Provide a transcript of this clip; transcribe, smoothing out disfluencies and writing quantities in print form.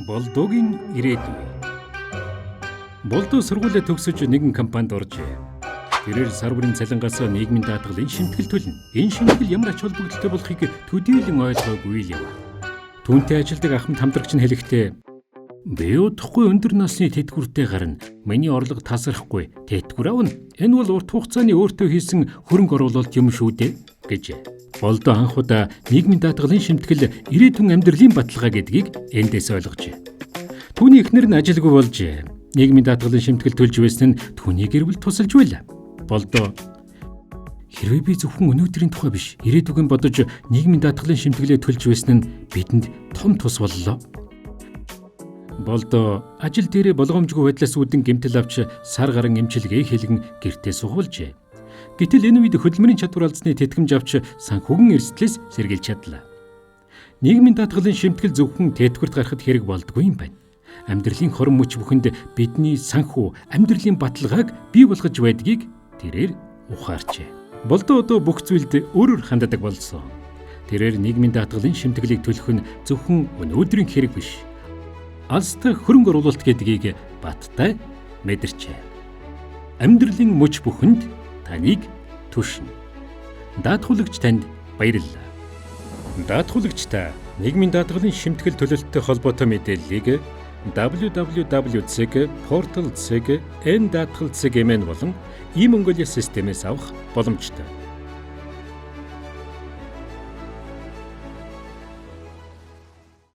Болдоогийн ирээдүй. Болдоо сургуулиа төгсөж нэгэн компанид оржээ. Тэрээр сар бүрийн цалингаас нийгмийн даатгалын шимтгэл төлнө. Энэ шимтгэл ямар ач холбогдолтой болохыг төдийлөн ойлгоогүй л юм. Түүнтэй ажилдаг ахмад хамтрагч нь хэлэхдээ "Би удахгүй өндөр насны тэтгэвртэй гарна. Миний орлого тасрахгүй. Тэтгэвэр авна. Энэ бол урт хугацааны өөртөө хийсэн хөрөнгө оруулалт юм шүү дээ" гэжээ. Болдоо анх удаа нийгмийн даатгалын шимтгэл ирээдүйн амьдралын баталгаа гэдгийг эндээс ойлгожээ. Түүний эхнэр нь ажилгүй болжээ. Нийгмийн даатгалын шимтгэл төлж байсан нь түүний гэр бүл тусалж байлаа. Болдоо "Хэрвээ би зөвхөн өнөөдрийн тухай биш, ирээдүгэн бодож нийгмийн даатгалын шимтгэлээ төлж байсан нь бидэнд том тус боллоо." Болдоо ажил дээрээ болгоомжгүй байдлаас үүдэн гэмтэл авч сар гарan эмчилгээ хийлгэн гэртээ суугуулжээ. Гэтэл энэ үед хөдөлмөрийн чадвар алдсны тэтгэмж авч санхүүгийн эрсдлээс сэргийлж чадлаа. Нийгмийн даатгалын шимтгэл зөвхөн тэтгэврт гарахад хэрэг болдгүй юм байна. Амьдралын хорон мөч бүхэнд бидний санхүү, амьдралын баталгааг бий болгож байдгийг тэрээр ухаарчээ. Болдоо одоо бүх зүйлд өөрөөр ханддаг болсон. Тэрээр нийгмийн даатгалын шимтгэлийг төлөх нь зөвхөн өнөөдрийн хэрэг биш. Алстай хөрөнгө оруулалт гэдгийг баттай мэдэрчээ. Амьдралын мөч бүхэнд таныг түшнэ. Даатгуулагч танд баярлалаа. Даатгуулагч та нийгмийн даатгалын шимтгэл төлөлттэй холбоотой мэдээллийг www.portal.cg/n-daatgal.cg болон e-Mongolia системээс авах боломжтой.